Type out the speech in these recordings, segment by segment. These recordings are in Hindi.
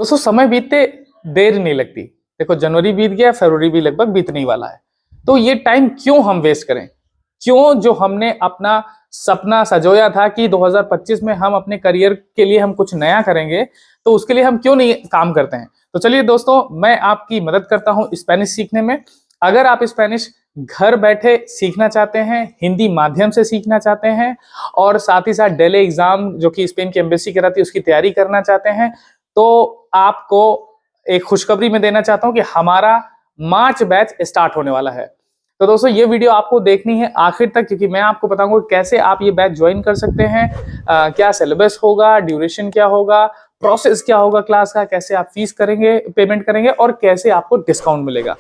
दोस्तों समय बीतते देर नहीं लगती। देखो जनवरी बीत गया, फरवरी भी लगभग बीतने ही वाला है। तो ये टाइम क्यों हम वेस्ट करें? क्यों जो हमने अपना सपना सजोया था कि 2025 में हम अपने करियर के लिए हम कुछ नया करेंगे, तो उसके लिए हम क्यों नहीं काम करते हैं? तो चलिए दोस्तों, मैं आपकी मदद करता हूं स्पेनिश सीखने में। अगर आप स्पेनिश घर बैठे सीखना चाहते हैं, हिंदी माध्यम से सीखना चाहते हैं और साथ ही साथ डेली एग्जाम जो कि स्पेन की एम्बेसी कराती है उसकी तैयारी करना चाहते हैं, तो आपको एक खुशखबरी मैं देना चाहता हूं कि हमारा मार्च बैच स्टार्ट होने वाला है। तो दोस्तों ये वीडियो आपको देखनी है आखिर तक, क्योंकि मैं आपको बताऊंगा कैसे आप ये बैच ज्वाइन कर सकते हैं, क्या सिलेबस होगा, ड्यूरेशन क्या होगा, प्रोसेस क्या होगा क्लास का, कैसे आप फीस करेंगे, पेमेंट करेंगे और कैसे आपको डिस्काउंट मिलेगा।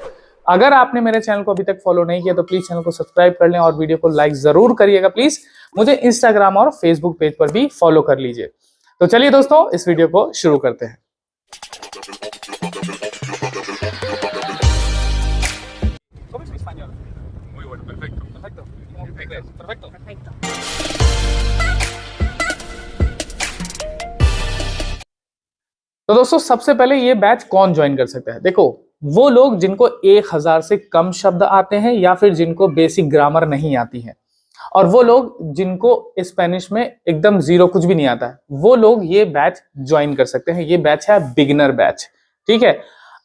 अगर आपने मेरे चैनल को अभी तक फॉलो नहीं किया तो प्लीज चैनल को सब्सक्राइब कर लें और वीडियो को लाइक जरूर करिएगा प्लीज। मुझे इंस्टाग्राम और फेसबुक पेज पर भी फॉलो कर लीजिए। तो चलिए दोस्तों, इस वीडियो को शुरू करते हैं। तो दोस्तों सबसे पहले ये बैच कौन ज्वाइन कर सकता है? देखो, वो लोग जिनको 1000 से कम शब्द आते हैं या फिर जिनको बेसिक ग्रामर नहीं आती है, और वो लोग जिनको स्पेनिश में एकदम जीरो कुछ भी नहीं आता है, वो लोग ये बैच ज्वाइन कर सकते हैं। ये बैच है बिगिनर बैच, ठीक है।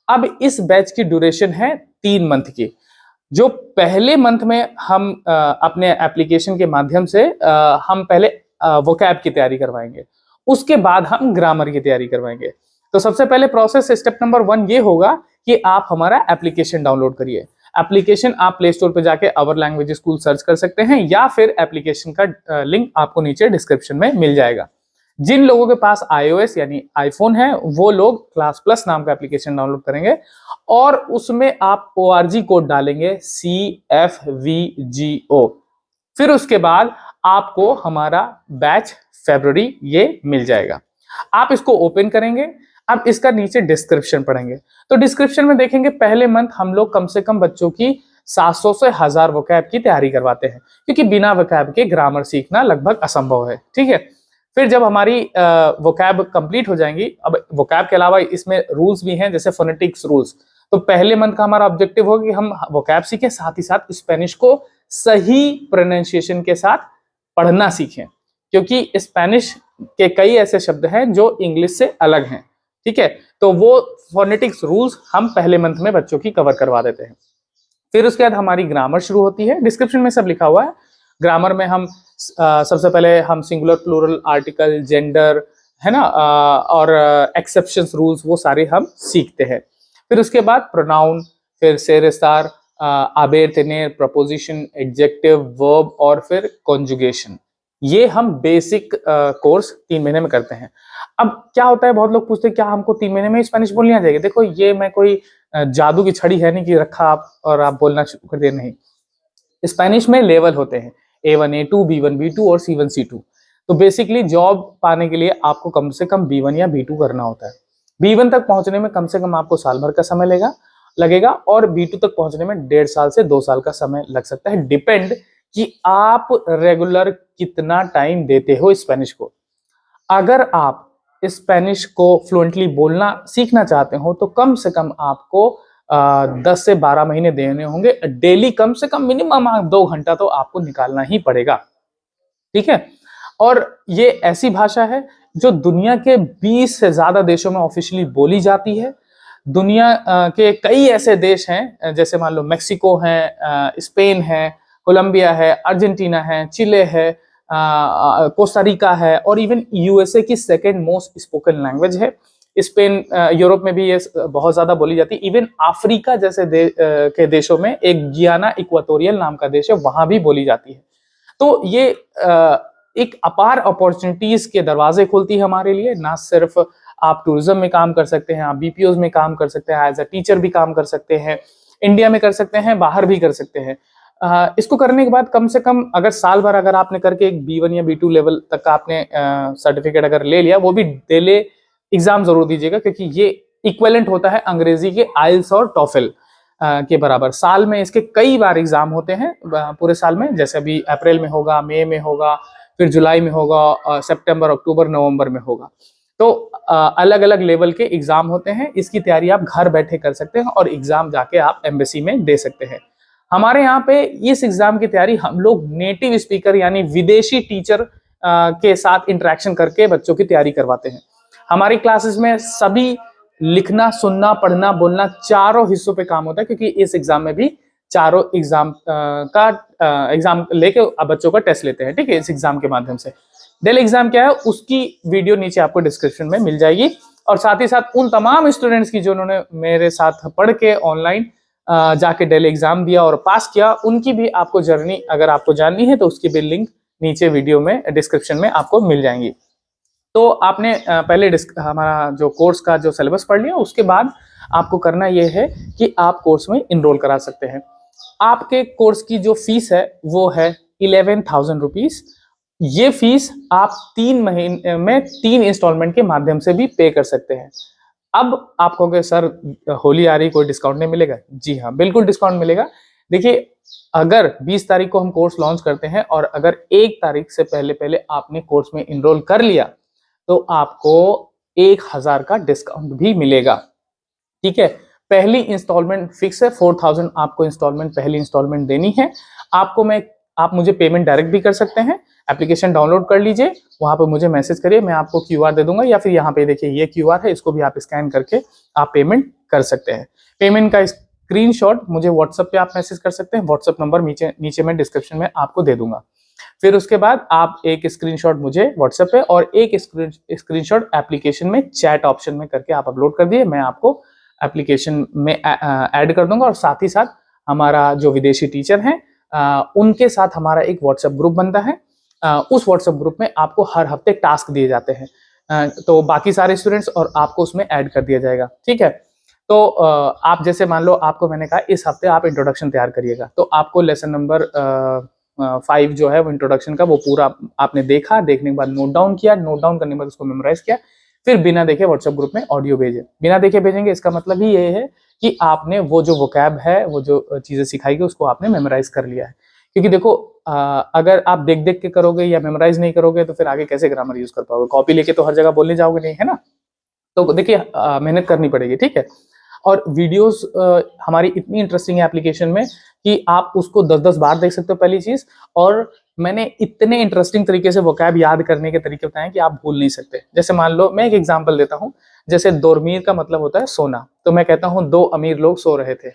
अब इस बैच की ड्यूरेशन है 3 मंथ की। जो पहले मंथ में हम अपने एप्लीकेशन के माध्यम से हम पहले वोकैब की तैयारी करवाएंगे, उसके बाद हम ग्रामर की तैयारी करवाएंगे। तो सबसे पहले प्रोसेस स्टेप नंबर 1 ये होगा कि आप हमारा एप्लीकेशन डाउनलोड करिए। एप्लीकेशन आप प्ले स्टोर पे जाके अवर लैंग्वेज स्कूल सर्च कर सकते हैं या फिर एप्लीकेशन का लिंक आपको नीचे डिस्क्रिप्शन में मिल जाएगा। जिन लोगों के पास iOS यानी आईफोन है वो लोग क्लास प्लस नाम का एप्लीकेशन डाउनलोड करेंगे और उसमें आप ORG कोड डालेंगे CFVGO। फिर उसके बाद आपको हमारा बैच फरवरी ये मिल जाएगा। आप इसको ओपन करेंगे। अब इसका नीचे डिस्क्रिप्शन पढ़ेंगे तो डिस्क्रिप्शन में देखेंगे पहले मंथ हम लोग कम से कम बच्चों की 700 से 1000 वोकैब की तैयारी करवाते हैं, क्योंकि बिना वोकैब के ग्रामर सीखना लगभग असंभव है, ठीक है। फिर जब हमारी वोकैब कंप्लीट हो जाएंगी, अब वोकैब के अलावा इसमें रूल्स भी हैं जैसे फोनेटिक्स रूल्स, तो पहले मंथ का हमारा ऑब्जेक्टिव होगा कि हम वोकैब सीखें, साथ ही साथ स्पेनिश को सही प्रोनाउंसिएशन के साथ पढ़ना सीखें, क्योंकि स्पेनिश के कई ऐसे शब्द हैं जो इंग्लिश से अलग हैं, ठीक है। तो वो फोनेटिक्स रूल्स हम पहले मंथ में बच्चों की कवर करवा देते हैं। फिर उसके बाद हमारी ग्रामर शुरू होती है। डिस्क्रिप्शन में सब लिखा हुआ है। ग्रामर में हम सबसे पहले हम सिंगुलर, प्लूरल, आर्टिकल, जेंडर, है ना, और एक्सेप्शंस रूल्स वो सारे हम सीखते हैं। फिर उसके बाद प्रोनाउन, फिर सेरेस्तार, आबेर, तेनेर, प्रपोजिशन, एडजेक्टिव, वर्ब और फिर कॉन्जुगेशन। ये हम बेसिक कोर्स 3 महीने में करते हैं। अब क्या होता है, बहुत लोग पूछते हैं क्या हमको 3 महीने में स्पेनिश बोलनी आ जाएगी? देखो, ये मैं कोई जादू की छड़ी है नहीं कि रखा आप और आप बोलना शुरू कर दिए, नहीं। स्पेनिश में लेवल होते हैं A1 A2 B1 B2 और C1 C2। तो बेसिकली जॉब पाने के लिए आपको कम से कम B1 या B2 करना होता है। B1 तक पहुंचने में कम से कम आपको साल भर का समय लगेगा और B2 तक पहुंचने में 1.5 साल से 2 साल का समय लग सकता है, डिपेंड कि आप रेगुलर कितना टाइम देते हो स्पेनिश को। अगर आप स्पेनिश को फ्लुएंटली बोलना सीखना चाहते हो तो कम से कम आपको 10 से 12 महीने देने होंगे। डेली कम से कम मिनिमम 2 घंटा तो आपको निकालना ही पड़ेगा, ठीक है। और ये ऐसी भाषा है जो दुनिया के 20 से ज्यादा देशों में ऑफिशियली बोली जाती है। दुनिया के कई ऐसे देश हैं जैसे मान लो मेक्सिको है, स्पेन है, कोलंबिया है, अर्जेंटीना है, चिले है, कोस्टारिका है और इवन USA की 2nd मोस्ट स्पोकन लैंग्वेज है। स्पेन, यूरोप में भी ये बहुत ज्यादा बोली जाती है। इवन अफ्रीका जैसे के देशों में एक गियाना इक्वाटोरियल नाम का देश है, वहां भी बोली जाती है। तो ये एक अपार अपॉर्चुनिटीज के दरवाजे खोलती है हमारे लिए। ना सिर्फ आप टूरिज्म में काम कर सकते हैं, आप BPOs में काम कर सकते हैं, एज अ टीचर भी काम कर सकते हैं, इंडिया में कर सकते हैं, बाहर भी कर सकते हैं। इसको करने के बाद कम से कम अगर साल भर अगर आपने करके एक B1 या B2 लेवल तक का आपने सर्टिफिकेट अगर ले लिया, वो भी डेली एग्जाम जरूर दीजिएगा, क्योंकि ये इक्विवेलेंट होता है अंग्रेजी के IELTS और TOEFL के बराबर। साल में इसके कई बार एग्जाम होते हैं पूरे साल में, जैसे अभी अप्रैल में होगा, मई में होगा, फिर जुलाई में होगा, सितंबर, अक्टूबर, नवंबर में होगा। तो अलग अलग लेवल के एग्जाम होते हैं, इसकी तैयारी आप घर बैठे कर सकते हैं और एग्जाम जाके आप एम्बेसी में दे सकते हैं। हमारे यहाँ पे इस एग्जाम की तैयारी हम लोग नेटिव स्पीकर यानी विदेशी टीचर के साथ इंटरेक्शन करके बच्चों की तैयारी करवाते हैं। हमारी क्लासेस में सभी लिखना, सुनना, पढ़ना, बोलना चारों हिस्सों पे काम होता है, क्योंकि इस एग्जाम में भी चारों एग्जाम लेके बच्चों का टेस्ट लेते हैं। ठीक है, इस एग्जाम के माध्यम से डेल एग्जाम क्या है उसकी वीडियो नीचे आपको डिस्क्रिप्शन में मिल जाएगी, और साथ ही साथ उन तमाम स्टूडेंट्स की जो उन्होंने मेरे साथ पढ़ के ऑनलाइन जाके डेल एग्जाम दिया और पास किया, उनकी भी आपको जर्नी अगर आपको जाननी है तो उसकी भी लिंक नीचे वीडियो में डिस्क्रिप्शन में आपको मिल जाएंगी। तो आपने पहले हमारा जो कोर्स का जो सिलेबस पढ़ लिया, उसके बाद आपको करना यह है कि आप कोर्स में इनरोल करा सकते हैं। आपके कोर्स की जो फीस है वो है 11,000 रुपीज। ये फीस आप 3 महीने में 3 इंस्टॉलमेंट के माध्यम से भी पे कर सकते हैं। अब आप कहोगे सर होली आ रही, कोई डिस्काउंट नहीं मिलेगा? जी हाँ, बिल्कुल डिस्काउंट मिलेगा। देखिए, अगर 20 तारीख को हम कोर्स लॉन्च करते हैं और अगर 1 तारीख से पहले पहले आपने कोर्स में इनरोल कर लिया तो आपको 1,000 का डिस्काउंट भी मिलेगा। ठीक है, पहली इंस्टॉलमेंट फिक्स है, 4,000 आपको इंस्टॉलमेंट पहली इंस्टॉलमेंट देनी है। आप मुझे पेमेंट डायरेक्ट भी कर सकते हैं। एप्लीकेशन डाउनलोड कर लीजिए, वहां पर मुझे मैसेज करिए, मैं आपको क्यूआर दे दूंगा, या फिर यहाँ पे देखिए ये क्यूआर है, इसको भी आप स्कैन करके आप पेमेंट कर सकते हैं। पेमेंट का स्क्रीनशॉट मुझे व्हाट्सएप पे आप मैसेज कर सकते हैं। व्हाट्सएप नंबर नीचे मैं डिस्क्रिप्शन में आपको दे दूंगा। फिर उसके बाद आप एक स्क्रीनशॉट मुझे व्हाट्सएप पे और एक स्क्रीनशॉट एप्लीकेशन में चैट ऑप्शन में करके आप अपलोड कर दिए, मैं आपको एप्लीकेशन में ऐड कर दूंगा। और साथ ही साथ हमारा जो विदेशी टीचर हैं उनके साथ हमारा एक व्हाट्सएप ग्रुप बनता है। उस व्हाट्सएप ग्रुप में आपको हर हफ्ते टास्क दिए जाते हैं, तो बाकी सारे स्टूडेंट्स और आपको उसमें ऐड कर दिया जाएगा। ठीक है, तो आप जैसे मान लो आपको मैंने कहा इस हफ्ते आप इंट्रोडक्शन तैयार करिएगा, तो आपको लेसन नंबर 5 जो है वो इंट्रोडक्शन का, वो पूरा आपने देखा, देखने के बाद नोट डाउन किया, नोट डाउन करने के बाद उसको मेमोराइज किया, फिर बिना देखे व्हाट्सएप ग्रुप में ऑडियो भेजे। बिना देखे भेजेंगे, इसका मतलब ही ये है कि आपने वो जो वोकैब है, वो जो चीजें सिखाई गई उसको आपने मेमोराइज कर लिया है। क्योंकि देखो अगर आप देख देख के करोगे या मेमोराइज नहीं करोगे तो फिर आगे कैसे ग्रामर यूज कर पाओगे? कॉपी लेके तो हर जगह बोलने जाओगे नहीं, है ना? तो देखिए मेहनत करनी पड़ेगी। ठीक है, और वीडियोस हमारी इतनी इंटरेस्टिंग है एप्लीकेशन में कि आप उसको 10-10 बार देख सकते हो, पहली चीज। और मैंने इतने इंटरेस्टिंग तरीके से वोकैब याद करने के तरीके बताए कि आप भूल नहीं सकते। जैसे मान लो मैं एक एग्जांपल देता हूँ, जैसे दोरमीर का मतलब होता है सोना, तो मैं कहता हूँ 2 अमीर लोग सो रहे थे।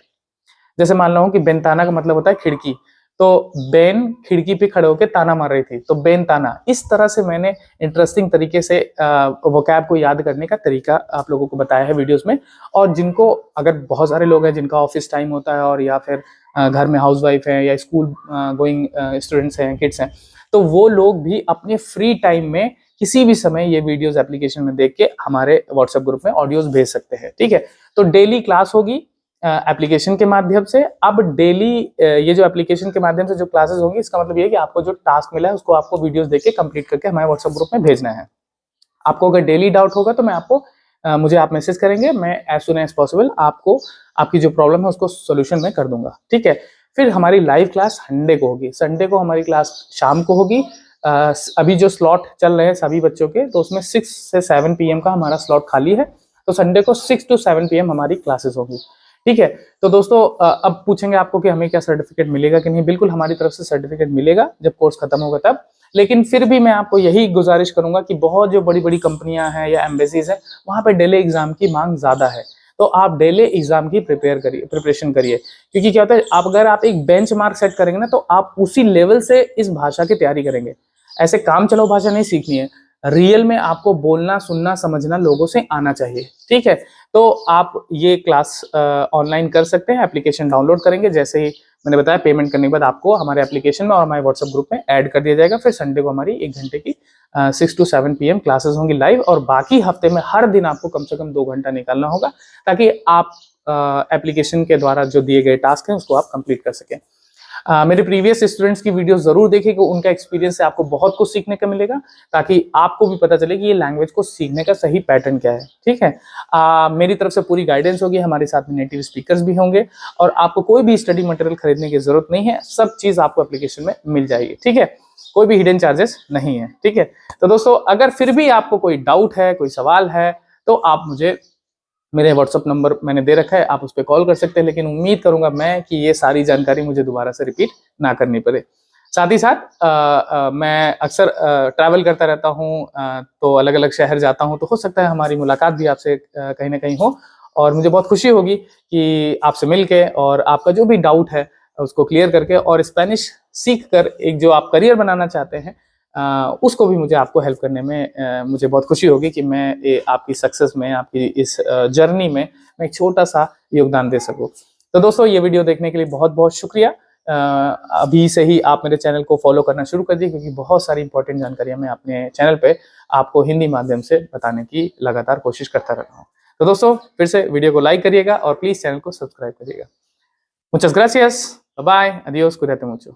जैसे मान लो कि बेनताना का मतलब होता है खिड़की, तो बेन खिड़की पे खड़े होकर ताना मार रही थी, तो बेन ताना। इस तरह से मैंने इंटरेस्टिंग तरीके से वोकैब को याद करने का तरीका आप लोगों को बताया है वीडियोस में। और जिनको, अगर बहुत सारे लोग हैं जिनका ऑफिस टाइम होता है और या फिर घर में हाउसवाइफ है या स्कूल गोइंग स्टूडेंट्स हैं, किड्स हैं, तो वो लोग भी अपने फ्री टाइम में किसी भी समय ये वीडियोस एप्लीकेशन में देख के हमारे व्हाट्सएप ग्रुप में ऑडियोज भेज सकते हैं। ठीक है, तो डेली क्लास होगी एप्लीकेशन के माध्यम से। अब डेली ये जो एप्लीकेशन के माध्यम से जो क्लासेस होंगी, इसका मतलब ये है कि आपको जो टास्क मिला है उसको आपको वीडियोस देख के कंप्लीट करके हमारे व्हाट्सएप ग्रुप में भेजना है। आपको अगर डेली डाउट होगा तो मैं आपको मुझे आप मैसेज करेंगे, मैं एज सुन एज पॉसिबल आपको आपकी जो प्रॉब्लम है उसको सोल्यूशन में कर दूंगा। ठीक है, फिर हमारी लाइव क्लास संडे को होगी। संडे को हमारी क्लास शाम को होगी। अभी जो स्लॉट चल रहे हैं सभी बच्चों के, तो उसमें 6 से 7 PM का हमारा स्लॉट खाली है, तो संडे को 6 to 7 PM हमारी क्लासेस होगी। ठीक है, तो दोस्तों अब पूछेंगे आपको कि हमें क्या सर्टिफिकेट मिलेगा कि नहीं। बिल्कुल हमारी तरफ से सर्टिफिकेट मिलेगा जब कोर्स खत्म होगा तब। लेकिन फिर भी मैं आपको यही गुजारिश करूंगा कि बहुत जो बड़ी बड़ी कंपनियां हैं या एम्बेसीज हैं, वहां पे डेली एग्जाम की मांग ज्यादा है, तो आप डेली एग्जाम की प्रिपरेशन करिए। क्योंकि क्या होता है, अगर आप एक बेंच मार्क सेट करेंगे ना, तो आप उसी लेवल से इस भाषा की तैयारी करेंगे। ऐसे काम चलो भाषा नहीं सीखनी है, रियल में आपको बोलना, सुनना, समझना लोगों से आना चाहिए। ठीक है, तो आप ये क्लास ऑनलाइन कर सकते हैं। एप्लीकेशन डाउनलोड करेंगे, जैसे ही मैंने बताया पेमेंट करने के बाद आपको हमारे एप्लीकेशन में और हमारे व्हाट्सएप ग्रुप में ऐड कर दिया जाएगा। फिर संडे को हमारी 1 घंटे की 6 to 7 PM क्लासेस होंगी लाइव, और बाकी हफ्ते में हर दिन आपको कम से कम 2 घंटा निकालना होगा, ताकि आप एप्लीकेशन के द्वारा जो दिए गए टास्क हैं उसको आप कंप्लीट कर सकें। मेरे प्रीवियस स्टूडेंट्स की वीडियो जरूर देखिएगा, उनका एक्सपीरियंस से आपको बहुत कुछ सीखने को मिलेगा, ताकि आपको भी पता चले कि ये लैंग्वेज को सीखने का सही पैटर्न क्या है। ठीक है, मेरी तरफ से पूरी गाइडेंस होगी, हमारे साथ में नेटिव स्पीकर्स भी होंगे, और आपको कोई भी स्टडी मटेरियल खरीदने की जरूरत नहीं है, सब चीज आपको एप्लीकेशन में मिल जाएगी। ठीक है, कोई भी हिडन चार्जेस नहीं है। ठीक है, तो दोस्तों अगर फिर भी आपको कोई डाउट है, कोई सवाल है, तो आप मुझे, मेरे व्हाट्सअप नंबर मैंने दे रखा है, आप उस पर कॉल कर सकते हैं। लेकिन उम्मीद करूंगा मैं कि ये सारी जानकारी मुझे दोबारा से रिपीट ना करनी पड़े। साथ ही साथ मैं अक्सर ट्रैवल करता रहता हूँ, तो अलग अलग शहर जाता हूँ, तो हो सकता है हमारी मुलाकात भी आपसे कहीं ना कहीं हो, और मुझे बहुत खुशी होगी कि आपसे मिलके और आपका जो भी डाउट है उसको क्लियर करके, और स्पेनिश सीख कर एक जो आप करियर बनाना चाहते हैं उसको भी मुझे आपको हेल्प करने में मुझे बहुत खुशी होगी कि मैं आपकी सक्सेस में, आपकी इस जर्नी में मैं एक छोटा सा योगदान दे सकूं। तो दोस्तों ये वीडियो देखने के लिए बहुत बहुत शुक्रिया। अभी से ही आप मेरे चैनल को फॉलो करना शुरू कर दिए, क्योंकि बहुत सारी इंपॉर्टेंट जानकारियां मैं अपने चैनल पे आपको हिंदी माध्यम से बताने की लगातार कोशिश करता रहता हूँ। तो दोस्तों फिर से वीडियो को लाइक करिएगा और प्लीज चैनल को सब्सक्राइब करिएगा। मुचas gracias, bye, adiós, cuídate mucho।